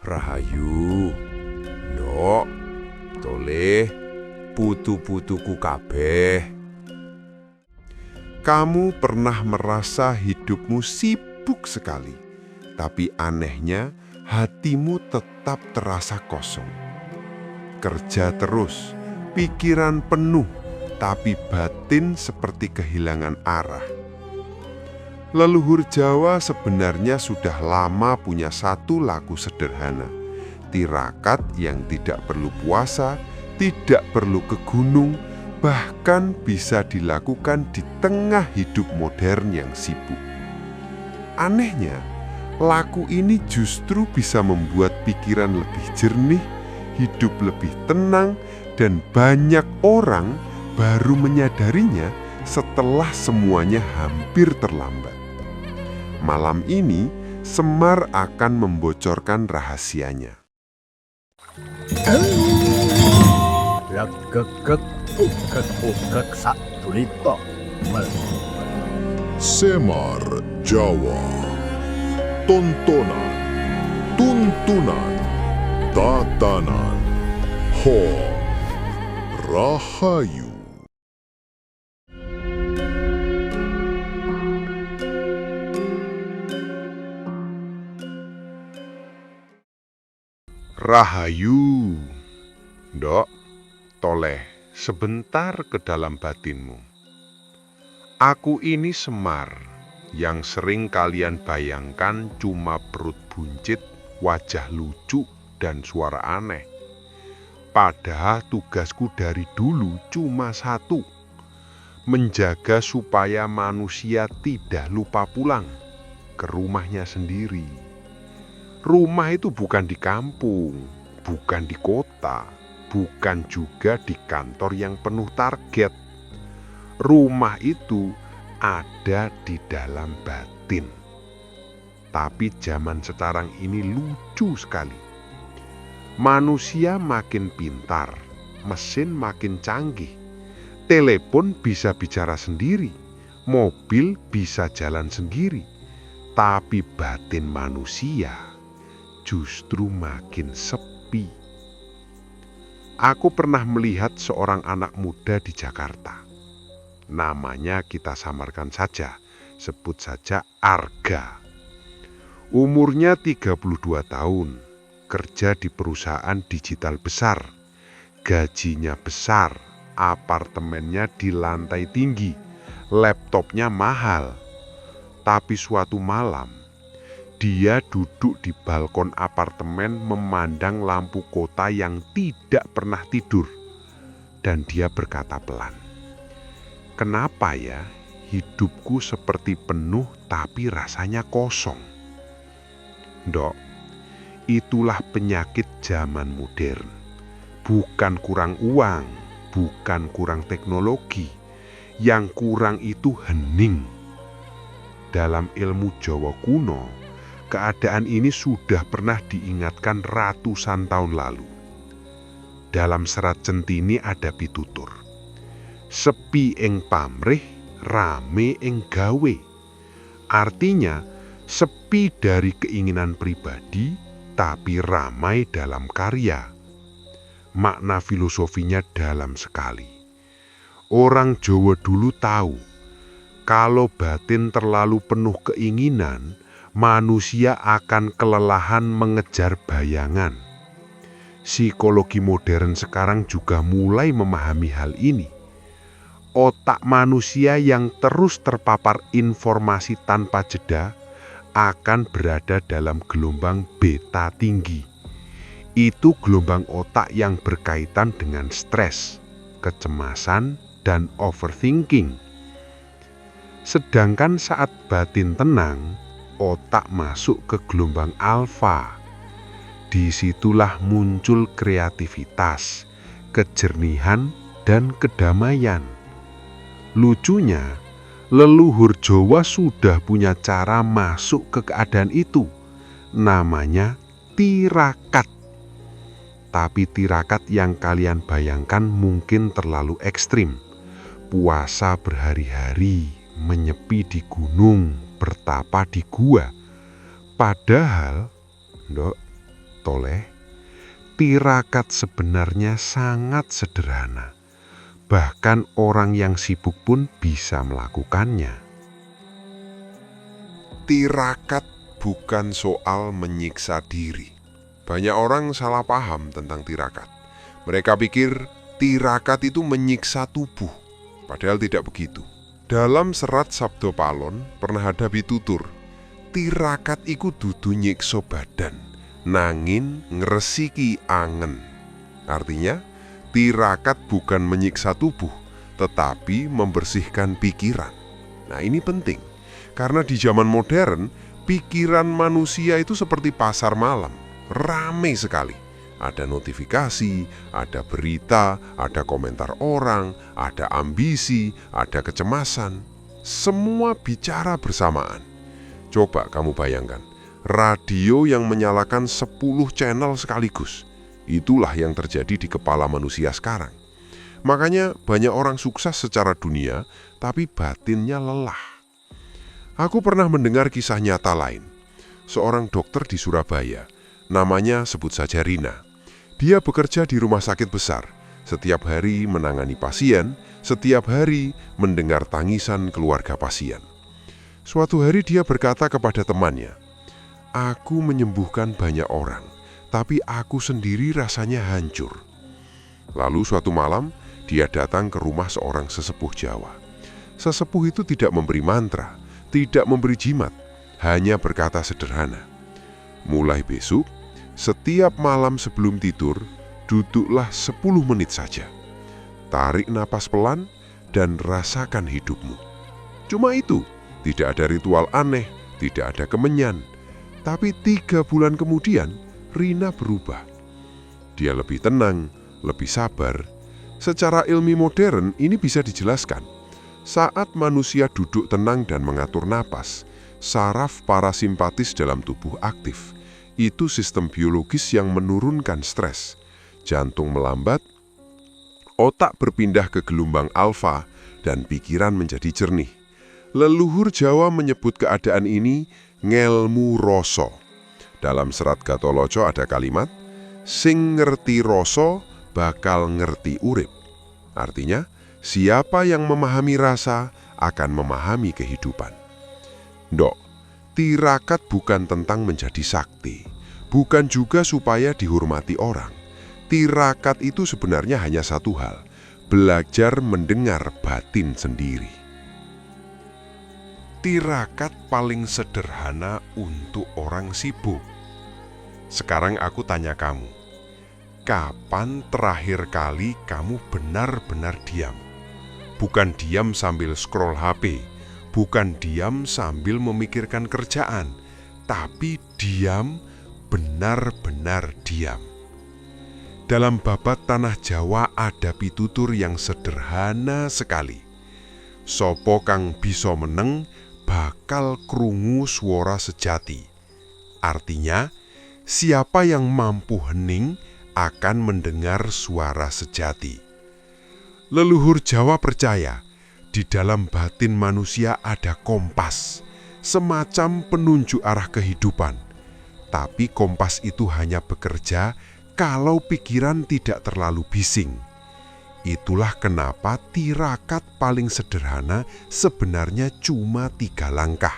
Rahayu, ndok, toleh, putu-putuku kabeh. Kamu pernah merasa hidupmu sibuk sekali, tapi anehnya hatimu tetap terasa kosong. Kerja terus, pikiran penuh, tapi batin seperti kehilangan arah. Leluhur Jawa sebenarnya sudah lama punya satu lagu sederhana. Tirakat yang tidak perlu puasa, tidak perlu ke gunung, bahkan bisa dilakukan di tengah hidup modern yang sibuk. Anehnya, lagu ini justru bisa membuat pikiran lebih jernih, hidup lebih tenang, dan banyak orang baru menyadarinya setelah semuanya hampir terlambat. Malam ini, Semar akan membocorkan rahasianya. Semar Jawa. Tontonan, tuntunan, tatanan, Rahayu. Rahayu, ndok, toleh, sebentar ke dalam batinmu. Aku ini Semar, yang sering kalian bayangkan cuma perut buncit, wajah lucu, dan suara aneh. Padahal tugasku dari dulu cuma satu, menjaga supaya manusia tidak lupa pulang ke rumahnya sendiri. Rumah itu bukan di kampung, bukan di kota, bukan juga di kantor yang penuh target. Rumah itu ada di dalam batin. Tapi zaman sekarang ini lucu sekali. Manusia makin pintar, mesin makin canggih. Telepon bisa bicara sendiri, mobil bisa jalan sendiri. Tapi batin manusia justru makin sepi. Aku pernah melihat seorang anak muda di Jakarta. Namanya kita samarkan saja, sebut saja Arga. Umurnya 32 tahun, kerja di perusahaan digital besar. Gajinya besar, apartemennya di lantai tinggi, laptopnya mahal. Tapi suatu malam, dia duduk di balkon apartemen memandang lampu kota yang tidak pernah tidur. Dan dia berkata pelan, "Kenapa ya hidupku seperti penuh tapi rasanya kosong?" Ndok, itulah penyakit zaman modern. Bukan kurang uang, bukan kurang teknologi. Yang kurang itu hening. Dalam ilmu Jawa kuno, keadaan ini sudah pernah diingatkan ratusan tahun lalu. Dalam serat Centini ada pitutur, "Sepi ing pamrih, rame ing gawe." Artinya, sepi dari keinginan pribadi, tapi ramai dalam karya. Makna filosofinya dalam sekali. Orang Jawa dulu tahu, kalau batin terlalu penuh keinginan, manusia akan kelelahan mengejar bayangan. Psikologi modern sekarang juga mulai memahami hal ini. Otak manusia yang terus terpapar informasi tanpa jeda akan berada dalam gelombang beta tinggi. Itu gelombang otak yang berkaitan dengan stres, kecemasan, dan overthinking. Sedangkan saat batin tenang, otak masuk ke gelombang alfa. Disitulah muncul kreativitas, kejernihan, dan kedamaian. Lucunya, leluhur Jawa sudah punya cara masuk ke keadaan itu. Namanya tirakat. Tapi tirakat yang kalian bayangkan mungkin terlalu ekstrim. Puasa berhari-hari, menyepi di gunung, bertapa di gua. Padahal, Ndok, toleh, tirakat sebenarnya sangat sederhana. Bahkan orang yang sibuk pun bisa melakukannya. Tirakat bukan soal menyiksa diri. Banyak orang salah paham tentang tirakat. Mereka pikir tirakat itu menyiksa tubuh, padahal tidak begitu. Dalam serat Sabdo Palon pernah ada pitutur, tirakat iku dudu nyiksa badan, nangin ngresiki angen. Artinya, tirakat bukan menyiksa tubuh, tetapi membersihkan pikiran. Nah, ini penting. Karena di zaman modern, pikiran manusia itu seperti pasar malam, ramai sekali. Ada notifikasi, ada berita, ada komentar orang, ada ambisi, ada kecemasan. Semua bicara bersamaan. Coba kamu bayangkan, radio yang menyalakan 10 channel sekaligus. Itulah yang terjadi di kepala manusia sekarang. Makanya banyak orang sukses secara dunia, tapi batinnya lelah. Aku pernah mendengar kisah nyata lain. Seorang dokter di Surabaya, namanya sebut saja Rina. Dia bekerja di rumah sakit besar, setiap hari menangani pasien, setiap hari mendengar tangisan keluarga pasien. Suatu hari dia berkata kepada temannya, "Aku menyembuhkan banyak orang, tapi aku sendiri rasanya hancur." Lalu suatu malam, dia datang ke rumah seorang sesepuh Jawa. Sesepuh itu tidak memberi mantra, tidak memberi jimat, hanya berkata sederhana, "Mulai besok, setiap malam sebelum tidur, duduklah 10 menit saja. Tarik napas pelan dan rasakan hidupmu." Cuma itu, tidak ada ritual aneh, tidak ada kemenyan. Tapi 3 bulan kemudian, Rina berubah. Dia lebih tenang, lebih sabar. Secara ilmu modern ini bisa dijelaskan. Saat manusia duduk tenang dan mengatur napas, saraf parasimpatis dalam tubuh aktif. Itu sistem biologis yang menurunkan stres. Jantung melambat, otak berpindah ke gelombang alfa, dan pikiran menjadi jernih. Leluhur Jawa menyebut keadaan ini ngelmu rasa. Dalam serat Gatoloco ada kalimat, "Sing ngerti rasa bakal ngerti urip." Artinya, siapa yang memahami rasa akan memahami kehidupan. Ndok, tirakat bukan tentang menjadi sakti, bukan juga supaya dihormati orang. Tirakat itu sebenarnya hanya satu hal, belajar mendengar batin sendiri. Tirakat paling sederhana untuk orang sibuk. Sekarang aku tanya kamu, kapan terakhir kali kamu benar-benar diam? Bukan diam sambil scroll HP, bukan diam sambil memikirkan kerjaan, tapi diam, benar-benar diam. Dalam babat Tanah Jawa ada pitutur yang sederhana sekali. Sopo kang bisa meneng, bakal krungu swara sejati. Artinya, siapa yang mampu hening akan mendengar suara sejati. Leluhur Jawa percaya, di dalam batin manusia ada kompas, semacam penunjuk arah kehidupan. Tapi kompas itu hanya bekerja kalau pikiran tidak terlalu bising. Itulah kenapa tirakat paling sederhana sebenarnya cuma 3 langkah.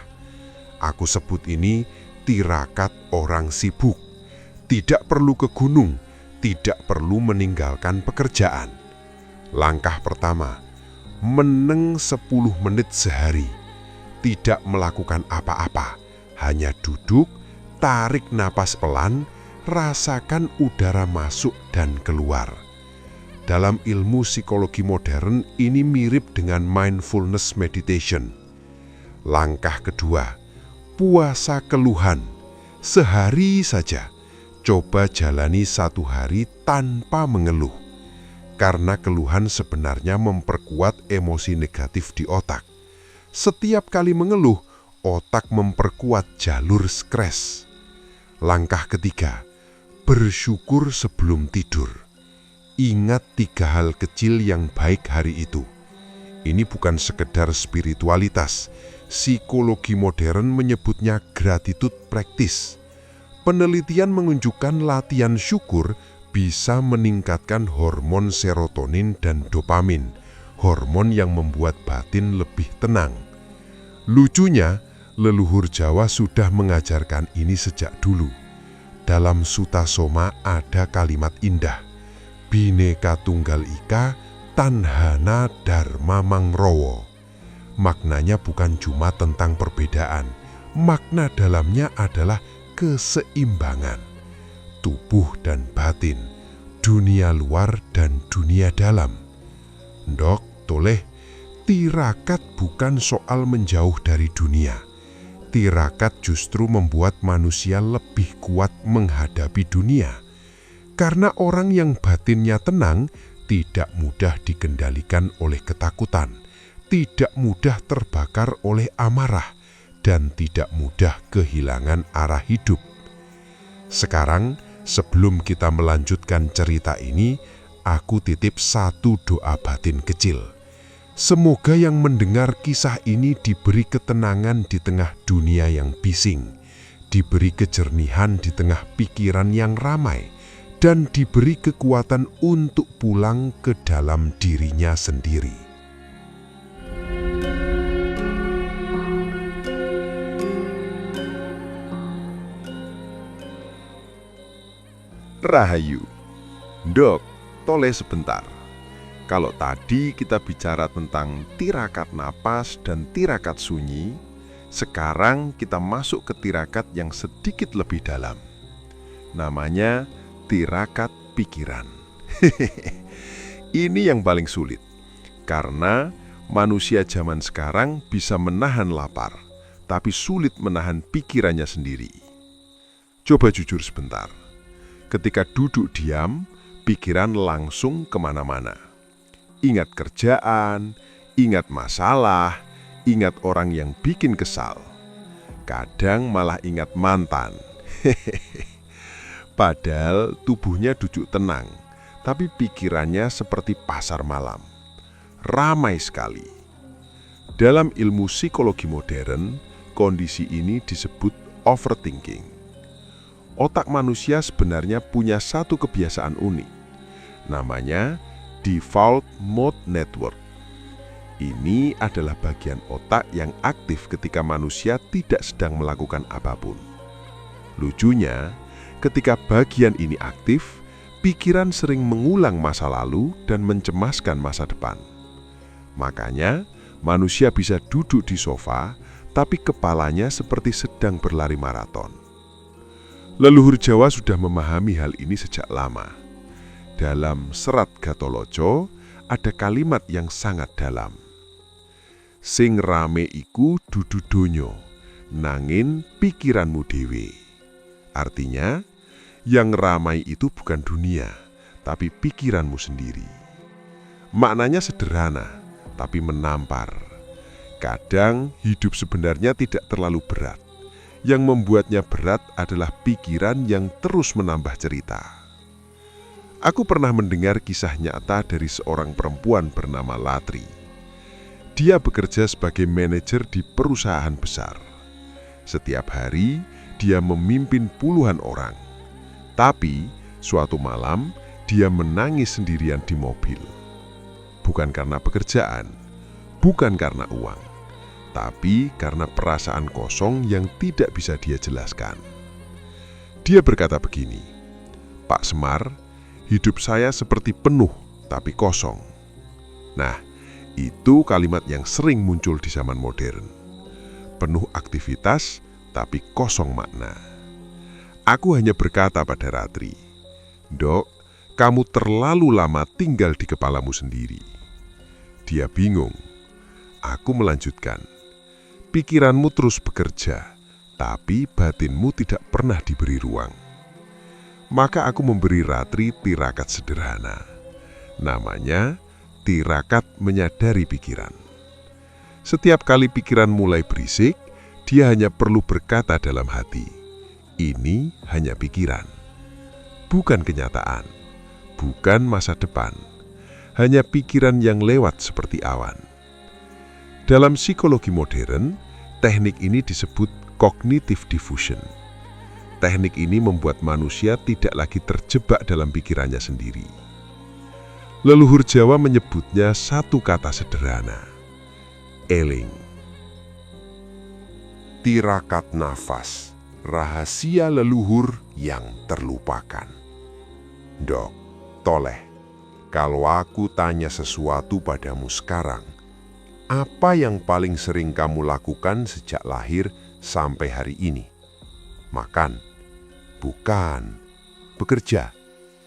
Aku sebut ini tirakat orang sibuk. Tidak perlu ke gunung, tidak perlu meninggalkan pekerjaan. Langkah pertama, meneng 10 menit sehari. Tidak melakukan apa-apa, hanya duduk, tarik napas pelan, rasakan udara masuk dan keluar. Dalam ilmu psikologi modern, ini mirip dengan mindfulness meditation. Langkah kedua, puasa keluhan. Sehari saja, coba jalani 1 hari tanpa mengeluh. Karena keluhan sebenarnya memperkuat emosi negatif di otak. Setiap kali mengeluh, otak memperkuat jalur stres. Langkah ketiga, bersyukur sebelum tidur. Ingat 3 hal kecil yang baik hari itu. Ini bukan sekedar spiritualitas. Psikologi modern menyebutnya gratitude practice. penelitian menunjukkan latihan syukur bisa meningkatkan hormon serotonin dan dopamin, hormon yang membuat batin lebih tenang. Lucunya, leluhur Jawa sudah mengajarkan ini sejak dulu. Dalam Sutasoma ada kalimat indah, Bhineka Tunggal Ika Tanhana Dharma Mangrowo. Maknanya bukan cuma tentang perbedaan, makna dalamnya adalah keseimbangan. Tubuh dan batin, dunia luar dan dunia dalam. Ndok, toleh, tirakat bukan soal menjauh dari dunia. Tirakat justru membuat manusia lebih kuat menghadapi dunia. Karena orang yang batinnya tenang tidak mudah dikendalikan oleh ketakutan, tidak mudah terbakar oleh amarah, dan tidak mudah kehilangan arah hidup. Sekarang, sebelum kita melanjutkan cerita ini, aku titip satu doa batin kecil. Semoga yang mendengar kisah ini diberi ketenangan di tengah dunia yang bising, diberi kejernihan di tengah pikiran yang ramai, dan diberi kekuatan untuk pulang ke dalam dirinya sendiri. Rahayu. Ndok, toleh sebentar. Kalau tadi kita bicara tentang tirakat napas dan tirakat sunyi, sekarang kita masuk ke tirakat yang sedikit lebih dalam. Namanya tirakat pikiran. Ini yang paling sulit, karena manusia zaman sekarang bisa menahan lapar, tapi sulit menahan pikirannya sendiri. Coba jujur sebentar. Ketika duduk diam, pikiran langsung kemana-mana. Ingat kerjaan, ingat masalah, ingat orang yang bikin kesal. Kadang malah ingat mantan. Padahal tubuhnya duduk tenang, tapi pikirannya seperti pasar malam. Ramai sekali. Dalam ilmu psikologi modern, kondisi ini disebut overthinking. Otak manusia sebenarnya punya satu kebiasaan unik. Namanya default mode network. Ini adalah bagian otak yang aktif ketika manusia tidak sedang melakukan apapun. Lucunya, ketika bagian ini aktif, pikiran sering mengulang masa lalu dan mencemaskan masa depan. Makanya, manusia bisa duduk di sofa, tapi kepalanya seperti sedang berlari maraton. Leluhur Jawa sudah memahami hal ini sejak lama. Dalam Serat Gatoloco ada kalimat yang sangat dalam. Sing rame iku dudu donyo, nangin pikiranmu dewe. Artinya, yang ramai itu bukan dunia, tapi pikiranmu sendiri. Maknanya sederhana, tapi menampar. Kadang hidup sebenarnya tidak terlalu berat. Yang membuatnya berat adalah pikiran yang terus menambah cerita. Aku pernah mendengar kisah nyata dari seorang perempuan bernama Latri. Dia bekerja sebagai manajer di perusahaan besar. Setiap hari, dia memimpin puluhan orang. Tapi, suatu malam, dia menangis sendirian di mobil. Bukan karena pekerjaan, bukan karena uang, tapi karena perasaan kosong yang tidak bisa dia jelaskan. Dia berkata begini, "Pak Semar, hidup saya seperti penuh tapi kosong." Nah, itu kalimat yang sering muncul di zaman modern. Penuh aktivitas tapi kosong makna. Aku hanya berkata pada Ratri, "Dok, kamu terlalu lama tinggal di kepalamu sendiri." Dia bingung. Aku melanjutkan, "Pikiranmu terus bekerja, tapi batinmu tidak pernah diberi ruang." Maka aku memberi Ratri tirakat sederhana. Namanya tirakat menyadari pikiran. Setiap kali pikiran mulai berisik, dia hanya perlu berkata dalam hati, "Ini hanya pikiran." Bukan kenyataan, bukan masa depan, hanya pikiran yang lewat seperti awan. Dalam psikologi modern, teknik ini disebut cognitive diffusion. Teknik ini membuat manusia tidak lagi terjebak dalam pikirannya sendiri. Leluhur Jawa menyebutnya satu kata sederhana, eling. Tirakat nafas, rahasia leluhur yang terlupakan. Dok, Toleh, kalau aku tanya sesuatu padamu sekarang, apa yang paling sering kamu lakukan sejak lahir sampai hari ini? Makan? Bukan. Bekerja?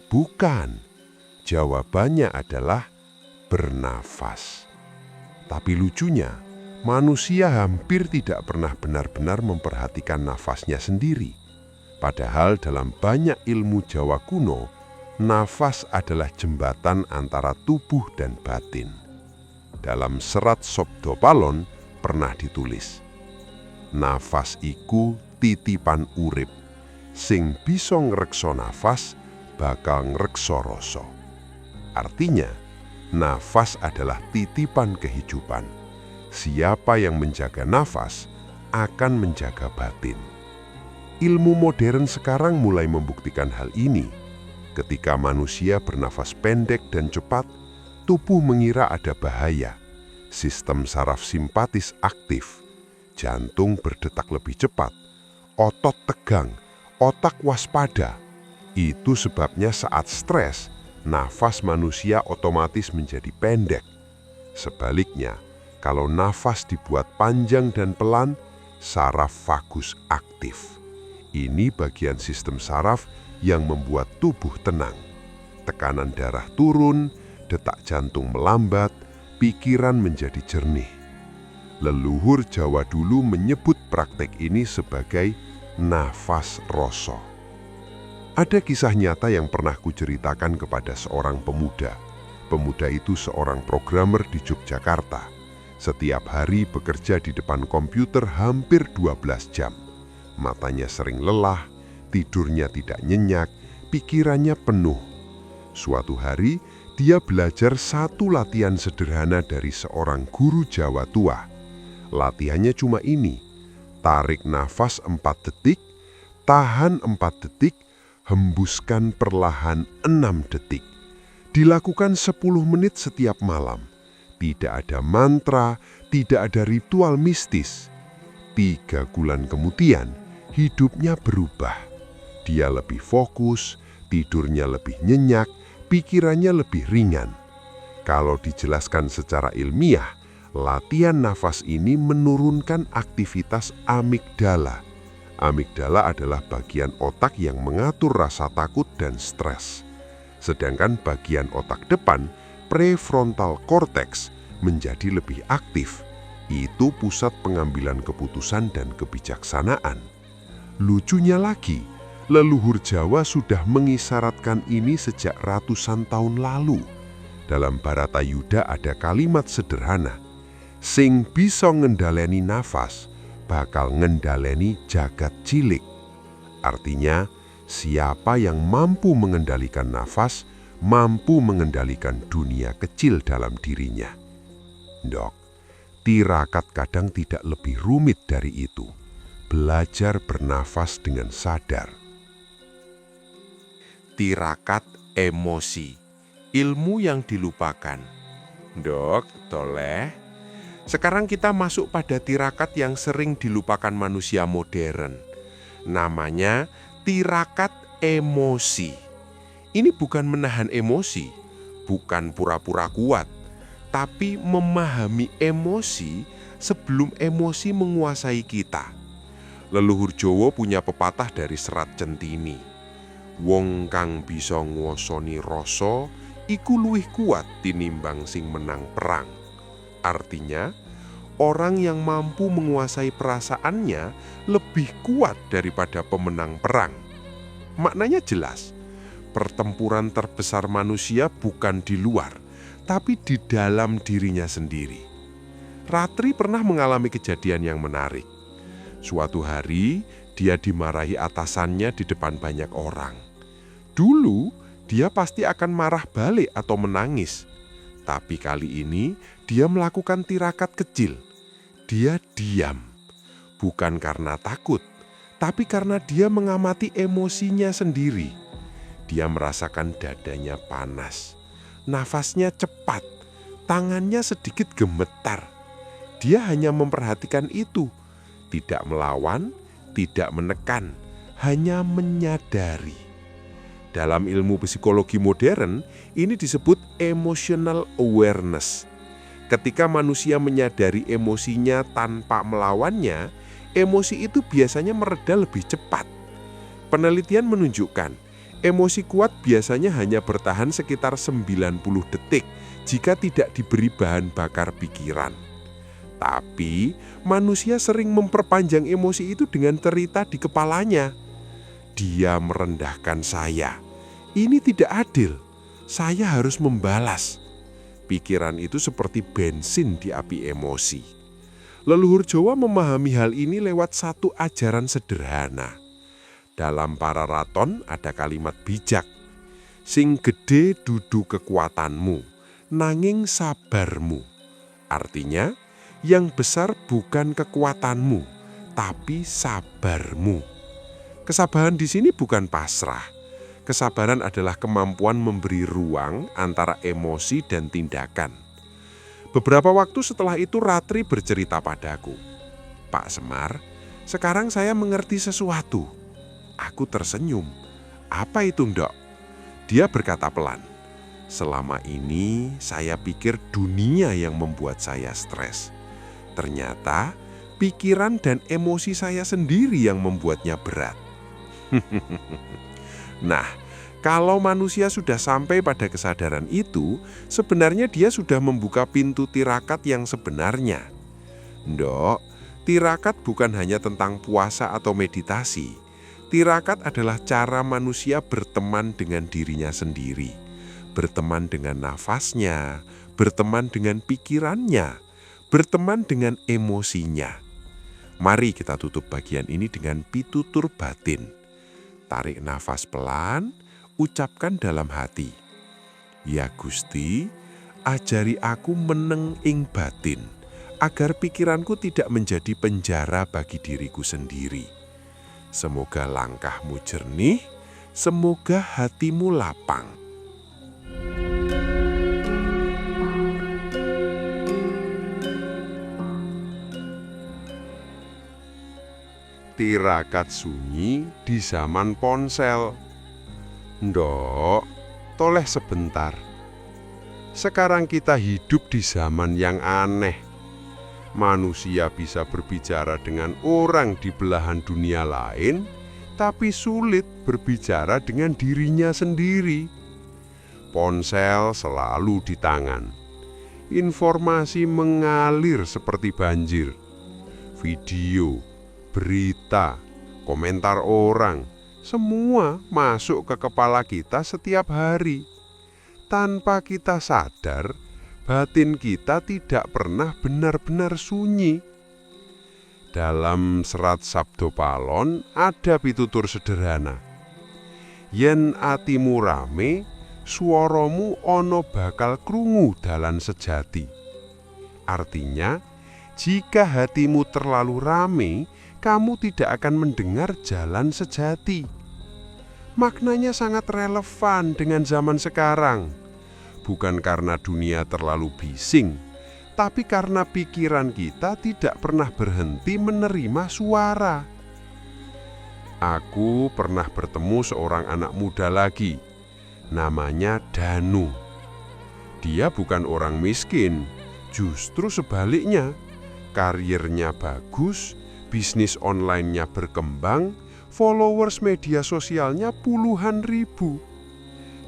Bukan. Jawabannya adalah bernafas. Tapi lucunya, manusia hampir tidak pernah benar-benar memperhatikan nafasnya sendiri. Padahal dalam banyak ilmu Jawa kuno, nafas adalah jembatan antara tubuh dan batin. Dalam serat Sobdo Palon pernah ditulis, nafas iku titipan urip, sing bisa ngrekso nafas bakal ngrekso rasa. Artinya, nafas adalah titipan kehidupan. Siapa yang menjaga nafas akan menjaga batin. Ilmu modern sekarang mulai membuktikan hal ini. Ketika manusia bernafas pendek dan cepat, tubuh mengira ada bahaya. Sistem saraf simpatis aktif, jantung berdetak lebih cepat, otot tegang, otak waspada. Itu sebabnya saat stres, nafas manusia otomatis menjadi pendek. Sebaliknya, kalau nafas dibuat panjang dan pelan, saraf vagus aktif. Ini bagian sistem saraf yang membuat tubuh tenang. Tekanan darah turun, detak jantung melambat, pikiran menjadi jernih. Leluhur Jawa dulu menyebut praktek ini sebagai nafas rasa. Ada kisah nyata yang pernah kuceritakan kepada seorang pemuda. Pemuda itu seorang programmer di Yogyakarta. Setiap hari bekerja di depan komputer hampir 12 jam. Matanya sering lelah, tidurnya tidak nyenyak, pikirannya penuh. Suatu hari, dia belajar satu latihan sederhana dari seorang guru Jawa tua. Latihannya cuma ini, tarik nafas 4 detik, tahan 4 detik, hembuskan perlahan 6 detik. Dilakukan 10 menit setiap malam. Tidak ada mantra, tidak ada ritual mistis. 3 bulan kemudian, hidupnya berubah. Dia lebih fokus, tidurnya lebih nyenyak, pikirannya lebih ringan. Kalau dijelaskan secara ilmiah, latihan nafas ini menurunkan aktivitas amigdala. Amigdala adalah bagian otak yang mengatur rasa takut dan stres. Sedangkan bagian otak depan, prefrontal cortex, menjadi lebih aktif. Itu pusat pengambilan keputusan dan kebijaksanaan. Lucunya lagi, leluhur Jawa sudah mengisyaratkan ini sejak ratusan tahun lalu. Dalam Baratayuda ada kalimat sederhana, sing bisa ngendaleni nafas, bakal ngendaleni jagat cilik. Artinya, siapa yang mampu mengendalikan nafas, mampu mengendalikan dunia kecil dalam dirinya. Dok, tirakat kadang tidak lebih rumit dari itu. Belajar bernafas dengan sadar. Tirakat emosi, ilmu yang dilupakan. Dok, Toleh, sekarang kita masuk pada tirakat yang sering dilupakan manusia modern. Namanya tirakat emosi. Ini bukan menahan emosi, bukan pura-pura kuat, tapi memahami emosi sebelum emosi menguasai kita. Leluhur Jawa punya pepatah dari Serat Centini. Wong kang bisa nguwasani rasa iku luwih kuat tinimbang sing menang perang. Artinya, orang yang mampu menguasai perasaannya lebih kuat daripada pemenang perang. Maknanya jelas, pertempuran terbesar manusia bukan di luar, tapi di dalam dirinya sendiri. Ratri pernah mengalami kejadian yang menarik. Suatu hari, dia dimarahi atasannya di depan banyak orang. Dulu, dia pasti akan marah balik atau menangis. Tapi kali ini, dia melakukan tirakat kecil. Dia diam. Bukan karena takut, tapi karena dia mengamati emosinya sendiri. Dia merasakan dadanya panas, nafasnya cepat, tangannya sedikit gemetar. Dia hanya memperhatikan itu, tidak melawan, tidak menekan, hanya menyadari. Dalam ilmu psikologi modern, ini disebut emotional awareness. Ketika manusia menyadari emosinya tanpa melawannya, emosi itu biasanya mereda lebih cepat. Penelitian menunjukkan, emosi kuat biasanya hanya bertahan sekitar 90 detik jika tidak diberi bahan bakar pikiran. Tapi, manusia sering memperpanjang emosi itu dengan cerita di kepalanya. Dia merendahkan saya. Ini tidak adil. Saya harus membalas. Pikiran itu seperti bensin di api emosi. Leluhur Jawa memahami hal ini lewat satu ajaran sederhana. Dalam para raton ada kalimat bijak. Sing gede dudu kekuatanmu, nanging sabarmu. Artinya, yang besar bukan kekuatanmu, tapi sabarmu. Kesabaran di sini bukan pasrah. Kesabaran adalah kemampuan memberi ruang antara emosi dan tindakan. Beberapa waktu setelah itu Ratri bercerita padaku, "Pak Semar, sekarang saya mengerti sesuatu." Aku tersenyum. "Apa itu, Ndok?" Dia berkata pelan, "Selama ini saya pikir dunia yang membuat saya stres. Ternyata pikiran dan emosi saya sendiri yang membuatnya berat." Nah, kalau manusia sudah sampai pada kesadaran itu, sebenarnya dia sudah membuka pintu tirakat yang sebenarnya. Ndok, tirakat bukan hanya tentang puasa atau meditasi. Tirakat adalah cara manusia berteman dengan dirinya sendiri, berteman dengan nafasnya, berteman dengan pikirannya, berteman dengan emosinya. Mari kita tutup bagian ini dengan pitutur batin. Tarik nafas pelan, ucapkan dalam hati, "Ya Gusti, ajari aku meneng ing batin, agar pikiranku tidak menjadi penjara bagi diriku sendiri. Semoga langkahmu jernih, semoga hatimu lapang." Tirakat sunyi di zaman ponsel. Ndok, toleh sebentar. Sekarang kita hidup di zaman yang aneh. Manusia bisa berbicara dengan orang di belahan dunia lain, tapi sulit berbicara dengan dirinya sendiri. Ponsel selalu di tangan. Informasi mengalir seperti banjir. Video, berita, komentar orang, semua masuk ke kepala kita setiap hari. Tanpa kita sadar, batin kita tidak pernah benar-benar sunyi. Dalam serat Sabdo Palon ada pitutur sederhana. Yen atimu rame, swaramu ono bakal krungu dalan sejati. Artinya, jika hatimu terlalu rame, kamu tidak akan mendengar jalan sejati. Maknanya sangat relevan dengan zaman sekarang. Bukan karena dunia terlalu bising, tapi karena pikiran kita tidak pernah berhenti menerima suara. Aku pernah bertemu seorang anak muda lagi, namanya Danu. Dia bukan orang miskin, justru sebaliknya. Karirnya bagus, bisnis online-nya berkembang, followers media sosialnya puluhan ribu.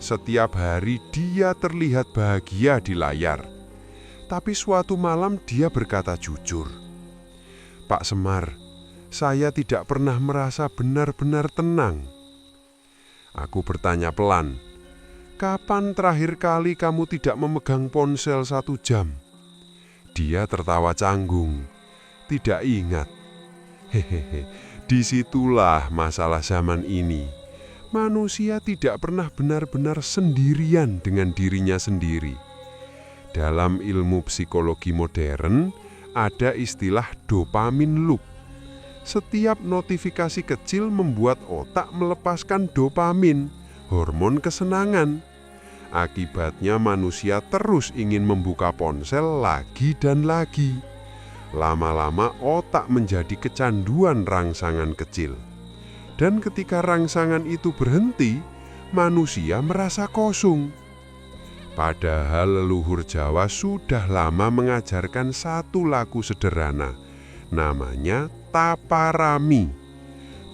Setiap hari dia terlihat bahagia di layar. Tapi suatu malam dia berkata jujur, "Pak Semar, saya tidak pernah merasa benar-benar tenang." Aku bertanya pelan, "Kapan terakhir kali kamu tidak memegang ponsel 1 jam?" Dia tertawa canggung, "Tidak ingat." Hehehe, disitulah masalah zaman ini. Manusia tidak pernah benar-benar sendirian dengan dirinya sendiri. Dalam ilmu psikologi modern, ada istilah dopamin loop. Setiap notifikasi kecil membuat otak melepaskan dopamin, hormon kesenangan. Akibatnya manusia terus ingin membuka ponsel lagi dan lagi. Lama-lama otak menjadi kecanduan rangsangan kecil. Dan ketika rangsangan itu berhenti, manusia merasa kosong. Padahal leluhur Jawa sudah lama mengajarkan satu laku sederhana, namanya taparami.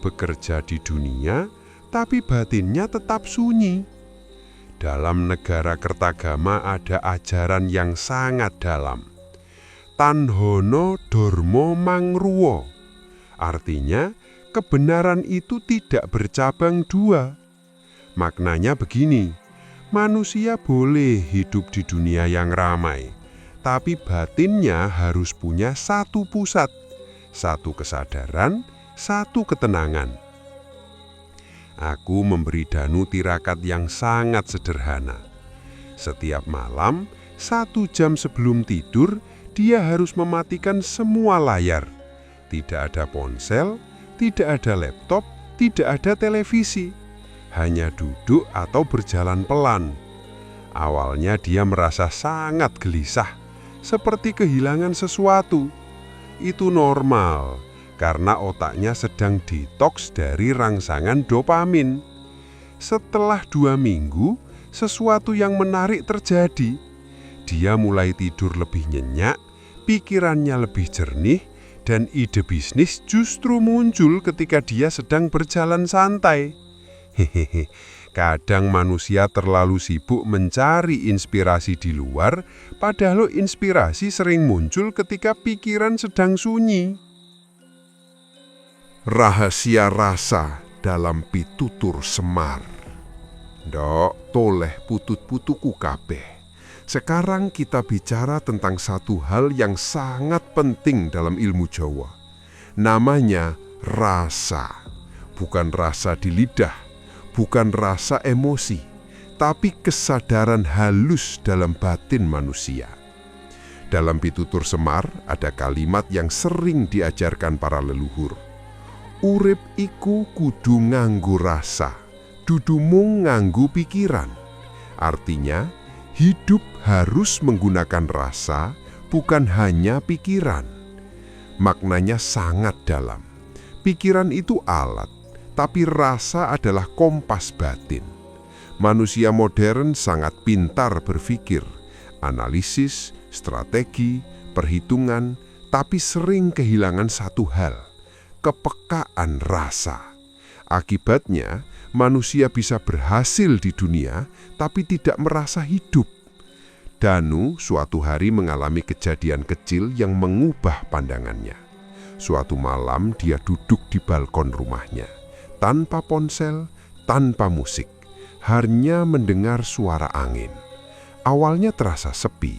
Bekerja di dunia, tapi batinnya tetap sunyi. Dalam negara Kertagama ada ajaran yang sangat dalam. Tanhono Dormo Mangruwo. Artinya, kebenaran itu tidak bercabang dua. Maknanya begini, manusia boleh hidup di dunia yang ramai, tapi batinnya harus punya satu pusat, satu kesadaran, satu ketenangan. Aku memberi Danu tirakat yang sangat sederhana. Setiap malam, 1 jam sebelum tidur, dia harus mematikan semua layar. Tidak ada ponsel, tidak ada laptop, tidak ada televisi. Hanya duduk atau berjalan pelan. Awalnya dia merasa sangat gelisah, seperti kehilangan sesuatu. Itu normal, karena otaknya sedang detoks dari rangsangan dopamin. Setelah 2 minggu, sesuatu yang menarik terjadi. Dia mulai tidur lebih nyenyak, pikirannya lebih jernih, dan ide bisnis justru muncul ketika dia sedang berjalan santai. Hehehe, kadang manusia terlalu sibuk mencari inspirasi di luar, padahal inspirasi sering muncul ketika pikiran sedang sunyi. Rahasia rasa dalam pitutur Semar. Ndok, toleh putut-putuku kabeh. Sekarang kita bicara tentang satu hal yang sangat penting dalam ilmu Jawa. Namanya rasa. Bukan rasa di lidah, bukan rasa emosi, tapi kesadaran halus dalam batin manusia. Dalam pitutur Semar ada kalimat yang sering diajarkan para leluhur. Urip iku kudu nganggo rasa, dudu mung nganggo pikiran. Artinya, hidup harus menggunakan rasa, bukan hanya pikiran. Maknanya sangat dalam. Pikiran itu alat, tapi rasa adalah kompas batin. Manusia modern sangat pintar berpikir, analisis, strategi, perhitungan, tapi sering kehilangan satu hal, kepekaan rasa. Akibatnya, manusia bisa berhasil di dunia, tapi tidak merasa hidup. Danu suatu hari mengalami kejadian kecil yang mengubah pandangannya. Suatu malam dia duduk di balkon rumahnya, tanpa ponsel, tanpa musik, hanya mendengar suara angin. Awalnya terasa sepi,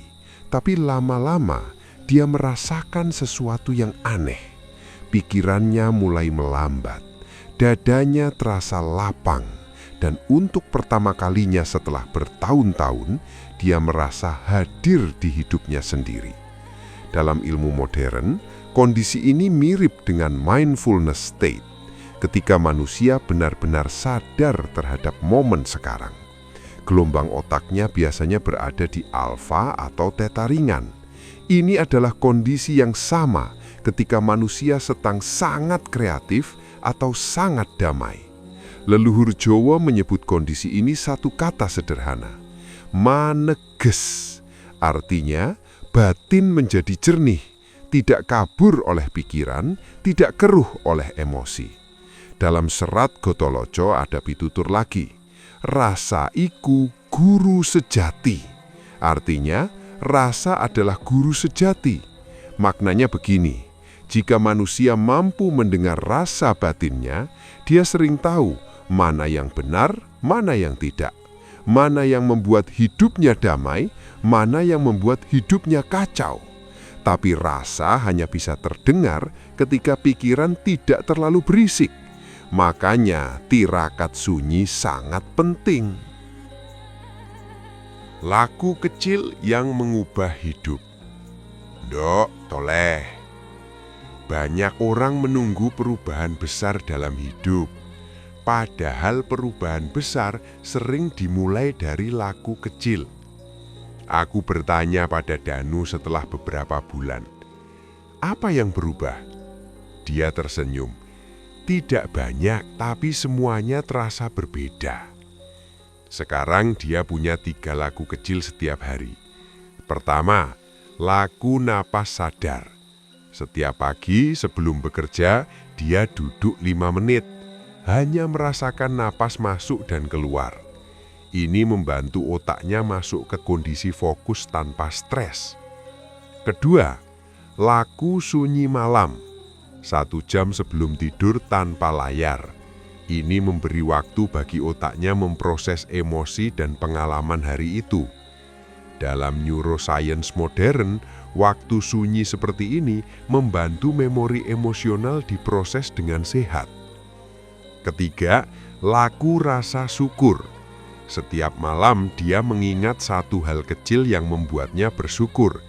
tapi lama-lama dia merasakan sesuatu yang aneh. Pikirannya mulai melambat, dadanya terasa lapang, dan untuk pertama kalinya setelah bertahun-tahun, dia merasa hadir di hidupnya sendiri. Dalam ilmu modern, kondisi ini mirip dengan mindfulness state, ketika manusia benar-benar sadar terhadap momen sekarang. Gelombang otaknya biasanya berada di alfa atau theta ringan. Ini adalah kondisi yang sama ketika manusia sedang sangat kreatif atau sangat damai. Leluhur Jawa menyebut kondisi ini satu kata sederhana, maneges. Artinya, batin menjadi jernih, tidak kabur oleh pikiran, tidak keruh oleh emosi. Dalam serat Gotoloco ada pitutur lagi, rasa iku guru sejati. Artinya, rasa adalah guru sejati. Maknanya begini, jika manusia mampu mendengar rasa batinnya, dia sering tahu mana yang benar, mana yang tidak. Mana yang membuat hidupnya damai, mana yang membuat hidupnya kacau. Tapi rasa hanya bisa terdengar ketika pikiran tidak terlalu berisik. Makanya tirakat sunyi sangat penting. Laku kecil yang mengubah hidup. Ndok, toleh. Banyak orang menunggu perubahan besar dalam hidup. Padahal perubahan besar sering dimulai dari laku kecil. Aku bertanya pada Danu setelah beberapa bulan, "Apa yang berubah?" Dia tersenyum. "Tidak banyak, tapi semuanya terasa berbeda." Sekarang dia punya 3 laku kecil setiap hari. Pertama, laku napas sadar. Setiap pagi sebelum bekerja, dia duduk 5 menit, hanya merasakan napas masuk dan keluar. Ini membantu otaknya masuk ke kondisi fokus tanpa stres. Kedua, laku sunyi malam. 1 jam sebelum tidur tanpa layar. Ini memberi waktu bagi otaknya memproses emosi dan pengalaman hari itu. Dalam neuroscience modern, waktu sunyi seperti ini membantu memori emosional diproses dengan sehat. Ketiga, laku rasa syukur. Setiap malam dia mengingat 1 hal kecil yang membuatnya bersyukur.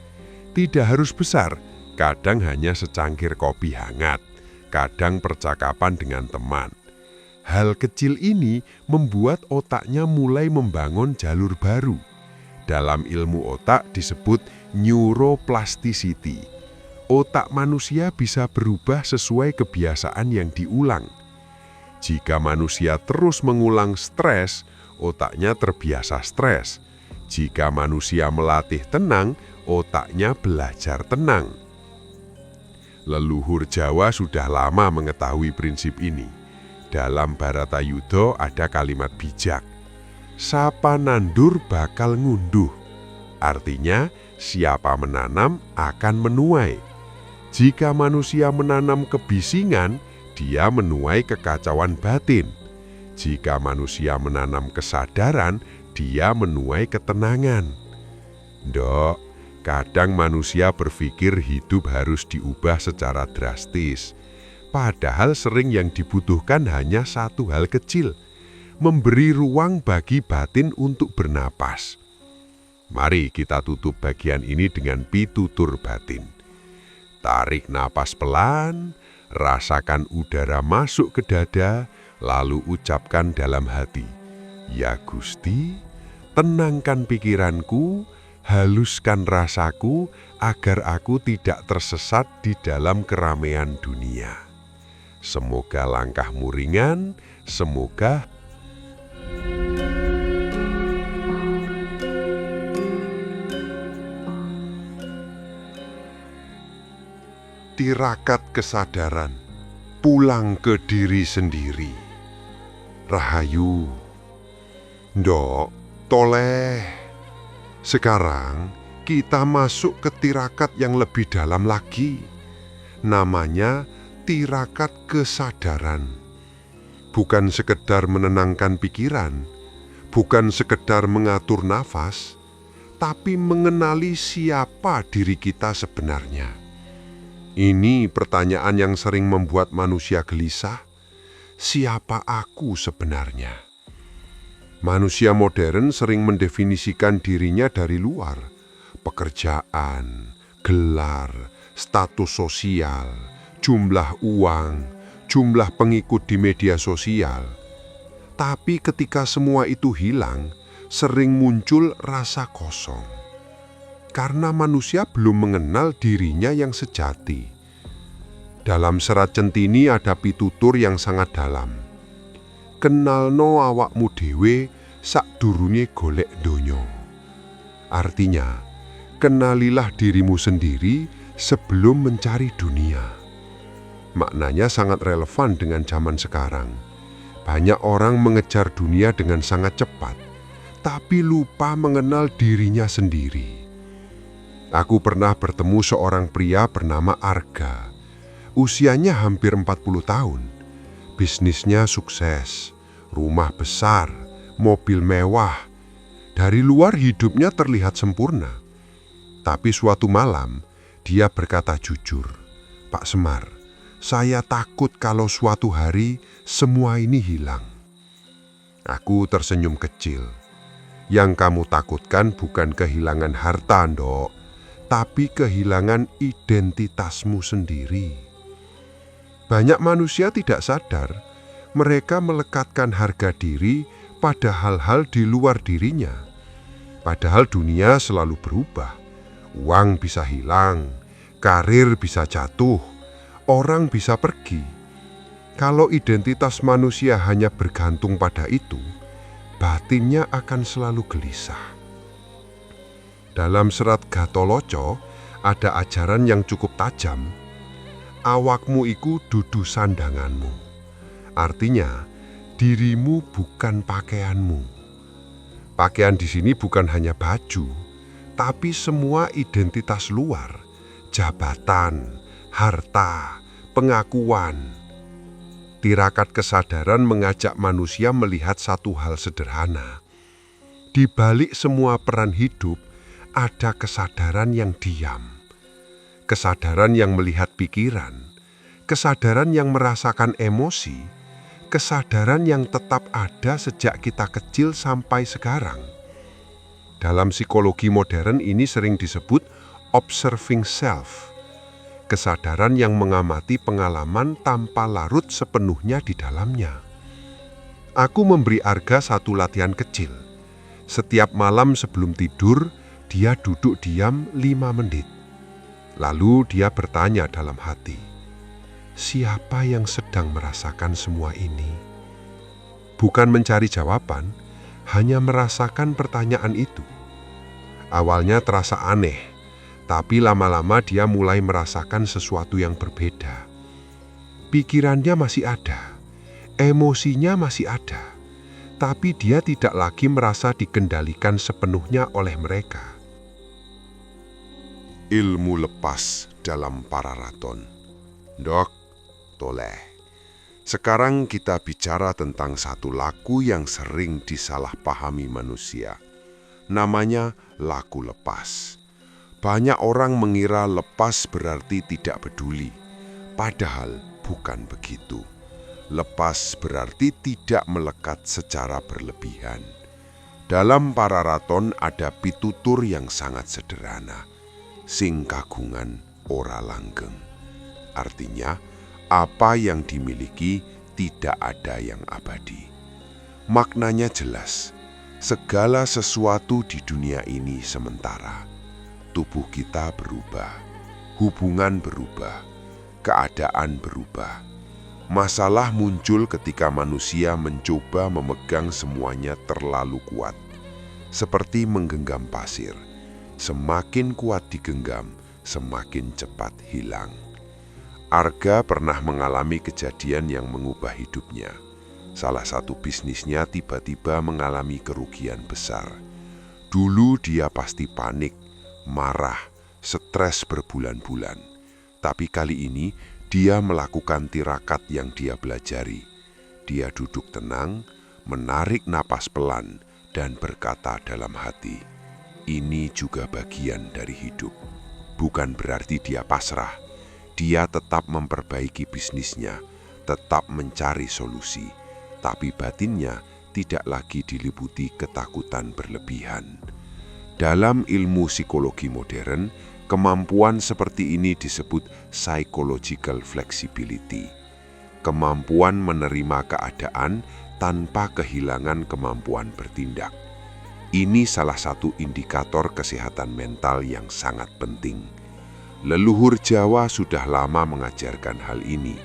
Tidak harus besar, kadang hanya secangkir kopi hangat, kadang percakapan dengan teman. Hal kecil ini membuat otaknya mulai membangun jalur baru. Dalam ilmu otak disebut neuroplasticity. Otak manusia bisa berubah sesuai kebiasaan yang diulang. Jika manusia terus mengulang stres, otaknya terbiasa stres. Jika manusia melatih tenang, otaknya belajar tenang. Leluhur Jawa sudah lama mengetahui prinsip ini. Dalam Bharatayuddha ada kalimat bijak, "Sapa nandur bakal ngunduh." Artinya, siapa menanam akan menuai. Jika manusia menanam kebisingan, dia menuai kekacauan batin. Jika manusia menanam kesadaran, dia menuai ketenangan. Dok, kadang manusia berpikir hidup harus diubah secara drastis. Padahal sering yang dibutuhkan hanya 1 hal kecil, memberi ruang bagi batin untuk bernapas. Mari kita tutup bagian ini dengan pitutur batin. Tarik napas pelan, rasakan udara masuk ke dada, lalu ucapkan dalam hati, "Ya Gusti, tenangkan pikiranku, haluskan rasaku agar aku tidak tersesat di dalam keramaian dunia. Semoga langkahmu ringan, semoga..." Tirakat kesadaran, pulang ke diri sendiri. Rahayu, Ndok, Toleh. Sekarang kita masuk ke tirakat yang lebih dalam lagi. Namanya tirakat kesadaran. Bukan sekedar menenangkan pikiran, bukan sekedar mengatur nafas, tapi mengenali siapa diri kita sebenarnya. Ini pertanyaan yang sering membuat manusia gelisah. Siapa aku sebenarnya? Manusia modern sering mendefinisikan dirinya dari luar. Pekerjaan, gelar, status sosial, jumlah uang, jumlah pengikut di media sosial. Tapi ketika semua itu hilang, sering muncul rasa kosong. Karena manusia belum mengenal dirinya yang sejati. Dalam Serat Centini ada pitutur yang sangat dalam. Kenalno awakmu dhewe sakdurunge golek donya. Artinya, kenalilah dirimu sendiri sebelum mencari dunia. Maknanya sangat relevan dengan zaman sekarang. Banyak orang mengejar dunia dengan sangat cepat, tapi lupa mengenal dirinya sendiri. Aku pernah bertemu seorang pria bernama Arga. Usianya hampir 40 tahun. Bisnisnya sukses, rumah besar, mobil mewah. Dari luar hidupnya terlihat sempurna. Tapi suatu malam, dia berkata jujur, "Pak Semar, saya takut kalau suatu hari semua ini hilang." Aku tersenyum kecil. "Yang kamu takutkan bukan kehilangan harta, Ndok, tapi kehilangan identitasmu sendiri. Banyak manusia tidak sadar, mereka melekatkan harga diri pada hal-hal di luar dirinya. Padahal dunia selalu berubah. Uang bisa hilang, karir bisa jatuh, orang bisa pergi. Kalau identitas manusia hanya bergantung pada itu, batinnya akan selalu gelisah. Dalam serat Gatoloco ada ajaran yang cukup tajam. Awakmu iku dudu sandanganmu. Artinya, dirimu bukan pakaianmu. Pakaian di sini bukan hanya baju, tapi semua identitas luar, jabatan, harta, pengakuan. Tirakat kesadaran mengajak manusia melihat satu hal sederhana. Di balik semua peran hidup, ada kesadaran yang diam. Kesadaran yang melihat pikiran, kesadaran yang merasakan emosi, kesadaran yang tetap ada sejak kita kecil sampai sekarang. Dalam psikologi modern ini sering disebut observing self. Kesadaran yang mengamati pengalaman tanpa larut sepenuhnya di dalamnya. Aku memberi Arga satu latihan kecil. Setiap malam sebelum tidur, dia duduk diam 5 menit. Lalu dia bertanya dalam hati, siapa yang sedang merasakan semua ini? Bukan mencari jawaban, hanya merasakan pertanyaan itu. Awalnya terasa aneh, tapi lama-lama dia mulai merasakan sesuatu yang berbeda. Pikirannya masih ada, emosinya masih ada, tapi dia tidak lagi merasa dikendalikan sepenuhnya oleh mereka. Ilmu lepas dalam pararaton. Dok, toleh. Sekarang kita bicara tentang satu laku yang sering disalahpahami manusia. Namanya laku lepas. Banyak orang mengira lepas berarti tidak peduli, padahal bukan begitu. Lepas berarti tidak melekat secara berlebihan. Dalam pararaton ada pitutur yang sangat sederhana. Sing kagungan ora langgeng. Artinya, apa yang dimiliki tidak ada yang abadi. Maknanya jelas, segala sesuatu di dunia ini sementara. Tubuh kita berubah, hubungan berubah, keadaan berubah. Masalah muncul ketika manusia mencoba memegang semuanya terlalu kuat. Seperti menggenggam pasir, semakin kuat digenggam, semakin cepat hilang. Arga pernah mengalami kejadian yang mengubah hidupnya. Salah satu bisnisnya tiba-tiba mengalami kerugian besar. Dulu dia pasti panik, marah, stres berbulan-bulan. Tapi kali ini dia melakukan tirakat yang dia pelajari. Dia duduk tenang, menarik napas pelan, dan berkata dalam hati, ini juga bagian dari hidup. Bukan berarti dia pasrah. Dia tetap memperbaiki bisnisnya, tetap mencari solusi. Tapi batinnya tidak lagi diliputi ketakutan berlebihan. Dalam ilmu psikologi modern, kemampuan seperti ini disebut psychological flexibility. Kemampuan menerima keadaan tanpa kehilangan kemampuan bertindak. Ini salah satu indikator kesehatan mental yang sangat penting. Leluhur Jawa sudah lama mengajarkan hal ini.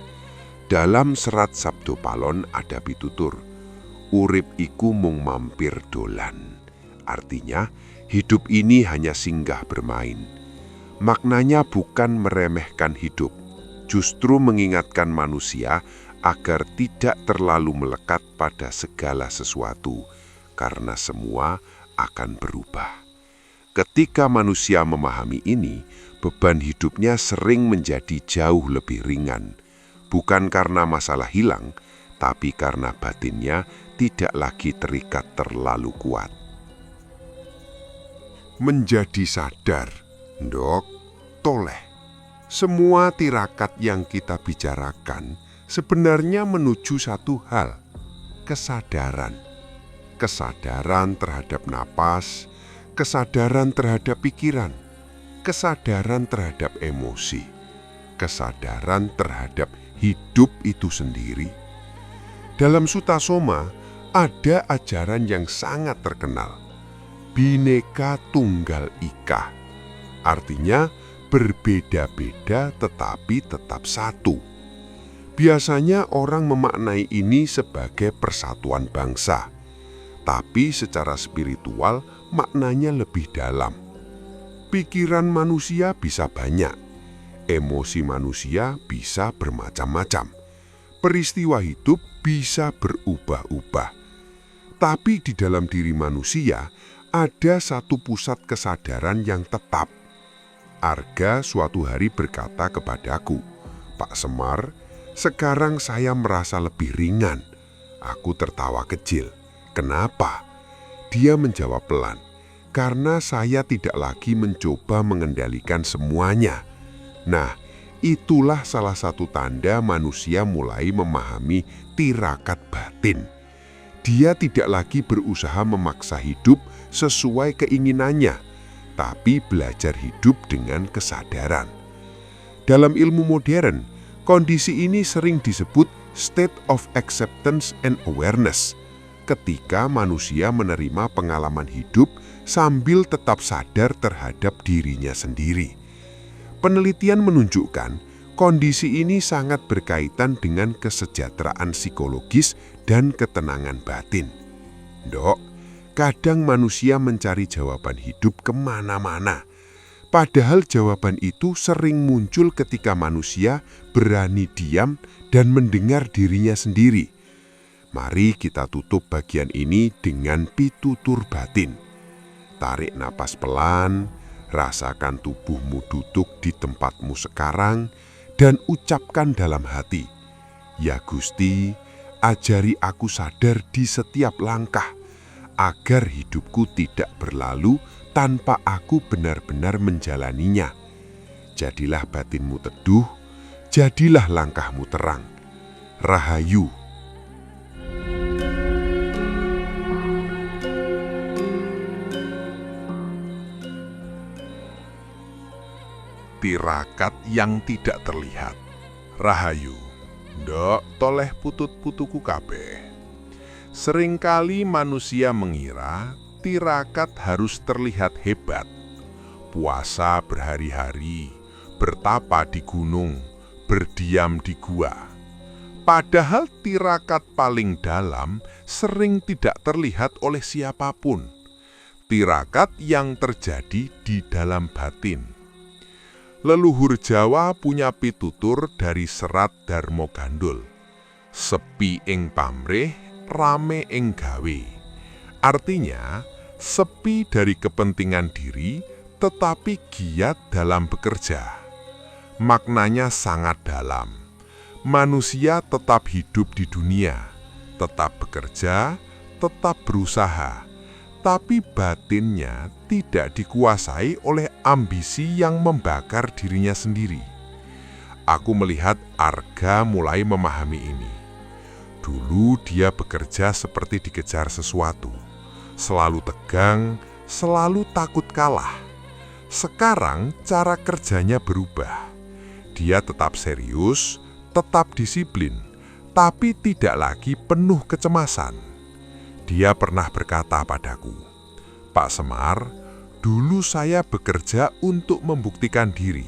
Dalam serat Sabdo Palon ada pitutur, urip iku mung mampir dolan. Artinya, hidup ini hanya singgah bermain. Maknanya bukan meremehkan hidup, justru mengingatkan manusia agar tidak terlalu melekat pada segala sesuatu, karena semua akan berubah. Ketika manusia memahami ini, beban hidupnya sering menjadi jauh lebih ringan. Bukan karena masalah hilang, tapi karena batinnya tidak lagi terikat terlalu kuat. Menjadi sadar, Ndok, toleh. Semua tirakat yang kita bicarakan sebenarnya menuju satu hal, kesadaran. Kesadaran terhadap napas, kesadaran terhadap pikiran, kesadaran terhadap emosi, kesadaran terhadap hidup itu sendiri. Dalam Sutasoma ada ajaran yang sangat terkenal, Bhinneka Tunggal Ika. Artinya berbeda-beda tetapi tetap satu. Biasanya orang memaknai ini sebagai persatuan bangsa, tapi secara spiritual maknanya lebih dalam. Pikiran manusia bisa banyak, emosi manusia bisa bermacam-macam, peristiwa hidup bisa berubah-ubah. Tapi di dalam diri manusia ada satu pusat kesadaran yang tetap. Arga suatu hari berkata kepadaku, "Pak Semar, sekarang saya merasa lebih ringan." Aku tertawa kecil. "Kenapa?" Dia menjawab pelan, "Karena saya tidak lagi mencoba mengendalikan semuanya." Nah, itulah salah satu tanda manusia mulai memahami tirakat batin. Dia tidak lagi berusaha memaksa hidup sesuai keinginannya, tapi belajar hidup dengan kesadaran. Dalam ilmu modern, kondisi ini sering disebut state of acceptance and awareness, ketika manusia menerima pengalaman hidup sambil tetap sadar terhadap dirinya sendiri. Penelitian menunjukkan kondisi ini sangat berkaitan dengan kesejahteraan psikologis dan ketenangan batin. Dok, kadang manusia mencari jawaban hidup kemana-mana. Padahal jawaban itu sering muncul ketika manusia berani diam dan mendengar dirinya sendiri. Mari kita tutup bagian ini dengan pitutur batin. Tarik napas pelan, rasakan tubuhmu duduk di tempatmu sekarang, dan ucapkan dalam hati, "Ya Gusti, ajari aku sadar di setiap langkah, agar hidupku tidak berlalu tanpa aku benar-benar menjalaninya. Jadilah batinmu teduh, jadilah langkahmu terang. Rahayu." Tirakat yang tidak terlihat. Rahayu, ndok toleh putut-putuku kabeh. Seringkali manusia mengira tirakat harus terlihat hebat. Puasa berhari-hari, bertapa di gunung, berdiam di gua. Padahal tirakat paling dalam sering tidak terlihat oleh siapapun. Tirakat yang terjadi di dalam batin. Leluhur Jawa punya pitutur dari Serat Darmo Gandul. Sepi ing pamrih, rame ing gawe. Artinya, sepi dari kepentingan diri, tetapi giat dalam bekerja. Maknanya sangat dalam. Manusia tetap hidup di dunia, tetap bekerja, tetap berusaha. Tapi batinnya tidak dikuasai oleh ambisi yang membakar dirinya sendiri. Aku melihat Arga mulai memahami ini. Dulu dia bekerja seperti dikejar sesuatu, selalu tegang, selalu takut kalah. Sekarang cara kerjanya berubah. Dia tetap serius, tetap disiplin, tapi tidak lagi penuh kecemasan. Dia pernah berkata padaku, "Pak Semar, dulu saya bekerja untuk membuktikan diri.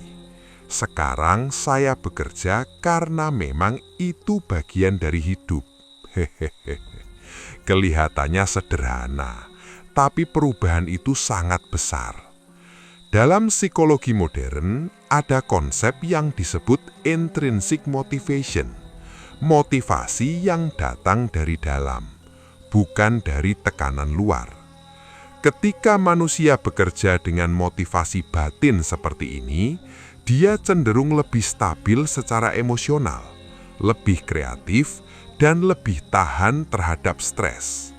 Sekarang saya bekerja karena memang itu bagian dari hidup." Hehehe. Kelihatannya sederhana, tapi perubahan itu sangat besar. Dalam psikologi modern, ada konsep yang disebut intrinsic motivation, motivasi yang datang dari dalam, bukan dari tekanan luar. Ketika manusia bekerja dengan motivasi batin seperti ini, dia cenderung lebih stabil secara emosional, lebih kreatif, dan lebih tahan terhadap stres.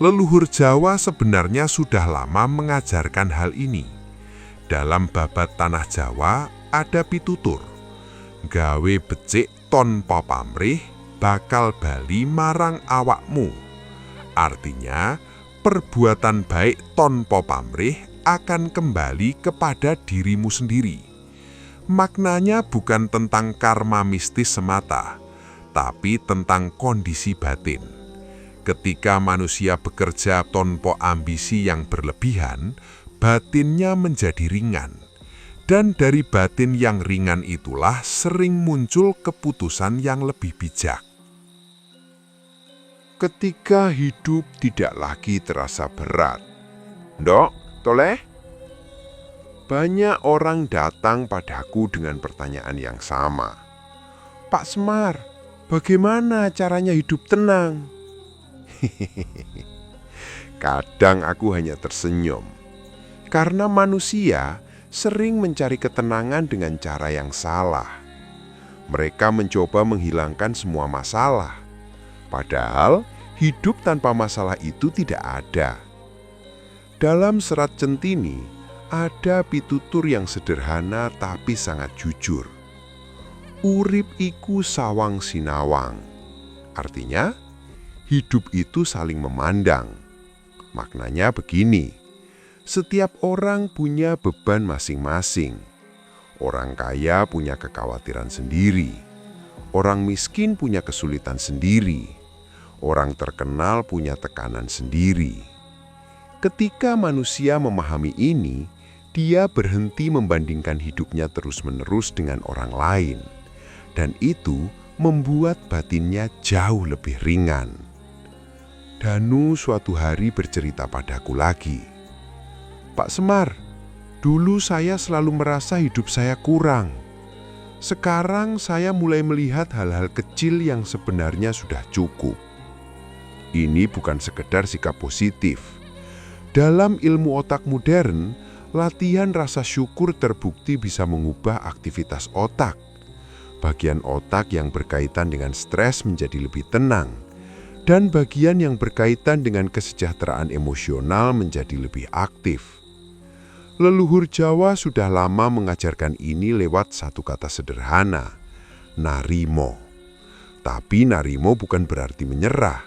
Leluhur Jawa sebenarnya sudah lama mengajarkan hal ini. Dalam babat Tanah Jawa ada pitutur, "Gawe becik tonpa pamrih, bakal bali marang awakmu." Artinya, perbuatan baik tanpa pamrih akan kembali kepada dirimu sendiri. Maknanya bukan tentang karma mistis semata, tapi tentang kondisi batin. Ketika manusia bekerja tanpa ambisi yang berlebihan, batinnya menjadi ringan. Dan dari batin yang ringan itulah sering muncul keputusan yang lebih bijak. Ketika hidup tidak lagi terasa berat. Ndok, Toleh? Banyak orang datang padaku dengan pertanyaan yang sama. Pak Semar, bagaimana caranya hidup tenang? Kadang aku hanya tersenyum. Karena manusia sering mencari ketenangan dengan cara yang salah. Mereka mencoba menghilangkan semua masalah. Padahal hidup tanpa masalah itu tidak ada. Dalam serat Centini ada pitutur yang sederhana tapi sangat jujur. Urip iku sawang sinawang. Artinya, hidup itu saling memandang. Maknanya begini. Setiap orang punya beban masing-masing. Orang kaya punya kekhawatiran sendiri. Orang miskin punya kesulitan sendiri. Orang terkenal punya tekanan sendiri. Ketika manusia memahami ini, dia berhenti membandingkan hidupnya terus-menerus dengan orang lain. Dan itu membuat batinnya jauh lebih ringan. Danu suatu hari bercerita padaku lagi. Pak Semar, dulu saya selalu merasa hidup saya kurang. Sekarang saya mulai melihat hal-hal kecil yang sebenarnya sudah cukup. Ini bukan sekedar sikap positif. Dalam ilmu otak modern, latihan rasa syukur terbukti bisa mengubah aktivitas otak. Bagian otak yang berkaitan dengan stres menjadi lebih tenang, dan bagian yang berkaitan dengan kesejahteraan emosional menjadi lebih aktif. Leluhur Jawa sudah lama mengajarkan ini lewat satu kata sederhana, narimo. Tapi narimo bukan berarti menyerah.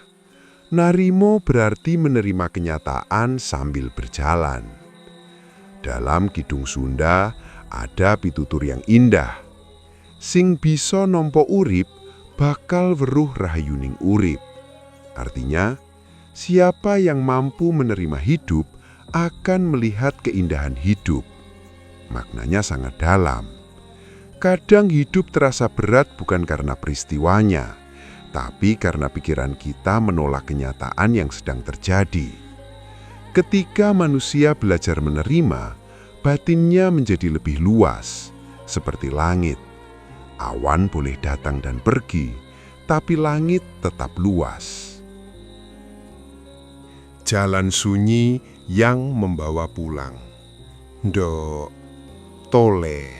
Narimo berarti menerima kenyataan sambil berjalan. Dalam Kidung Sunda ada pitutur yang indah. Sing bisa nompo urip, bakal weruh rahayuning urip. Artinya, siapa yang mampu menerima hidup, akan melihat keindahan hidup. Maknanya sangat dalam. Kadang hidup terasa berat bukan karena peristiwanya, tapi karena pikiran kita menolak kenyataan yang sedang terjadi. Ketika manusia belajar menerima, batinnya menjadi lebih luas, seperti langit. Awan boleh datang dan pergi, tapi langit tetap luas. Jalan sunyi yang membawa pulang. Ndok, Toleh,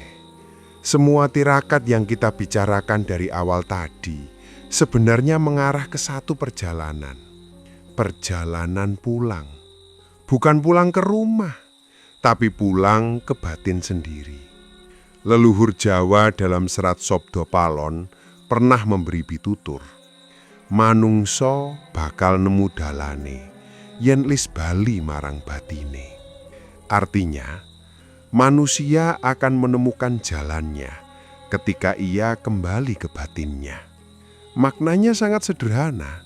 semua tirakat yang kita bicarakan dari awal tadi sebenarnya mengarah ke satu perjalanan. Perjalanan pulang. Bukan pulang ke rumah, tapi pulang ke batin sendiri. Leluhur Jawa dalam serat Sobdo Palon pernah memberi pitutur. Manungso bakal nemu dalane, yen lis bali marang batine. Artinya, manusia akan menemukan jalannya ketika ia kembali ke batinnya. Maknanya sangat sederhana.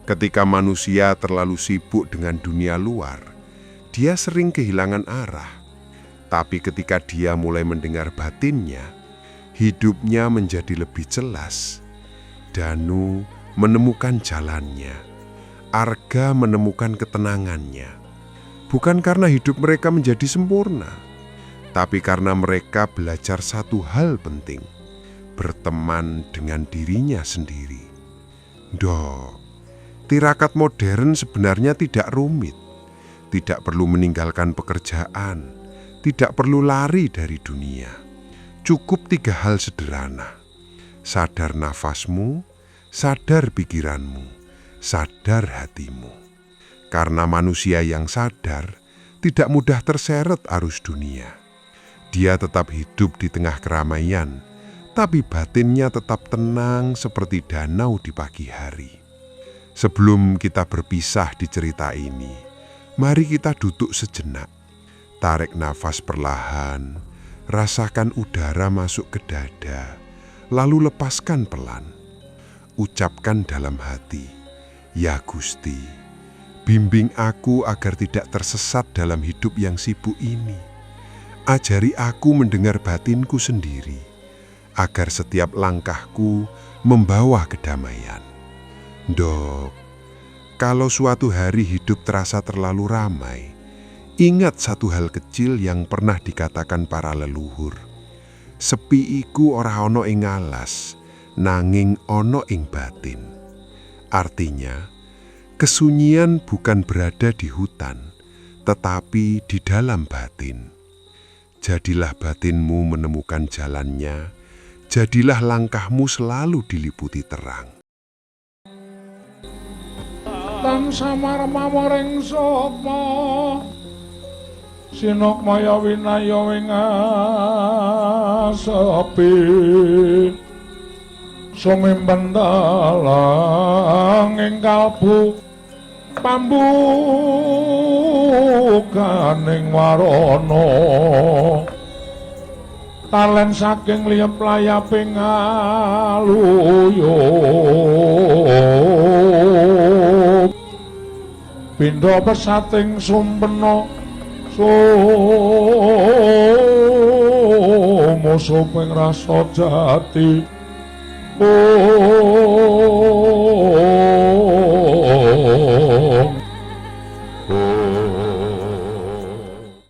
Ketika manusia terlalu sibuk dengan dunia luar, dia sering kehilangan arah. Tapi ketika dia mulai mendengar batinnya, hidupnya menjadi lebih jelas. Danu menemukan jalannya. Arga menemukan ketenangannya. Bukan karena hidup mereka menjadi sempurna, tapi karena mereka belajar satu hal penting, berteman dengan dirinya sendiri. Ndok, tirakat modern sebenarnya tidak rumit, tidak perlu meninggalkan pekerjaan, tidak perlu lari dari dunia. Cukup 3 hal sederhana: sadar nafasmu, sadar pikiranmu, sadar hatimu. Karena manusia yang sadar tidak mudah terseret arus dunia. Dia tetap hidup di tengah keramaian, tapi batinnya tetap tenang seperti danau di pagi hari. Sebelum kita berpisah di cerita ini, mari kita duduk sejenak. Tarik nafas perlahan, Rasakan udara masuk ke dada, lalu lepaskan pelan. Ucapkan dalam hati, "Ya Gusti, bimbing aku agar tidak tersesat dalam hidup yang sibuk ini. Ajari aku mendengar batinku sendiri, agar setiap langkahku membawa kedamaian." Dok, kalau suatu hari hidup terasa terlalu ramai, ingat satu hal kecil yang pernah dikatakan para leluhur. Sepi iku ora ono ing alas, nanging ono ing batin. Artinya, kesunyian bukan berada di hutan, tetapi di dalam batin. Jadilah batinmu menemukan jalannya, jadilah langkahmu selalu diliputi terang. Tan samar mawaring sapa sinok maya winaya wing sepi sumimpen dalang ing kalbu pambukaning warana talen saking liyep layaping aluyup pindha pesating sumpena sumusuping rasa jati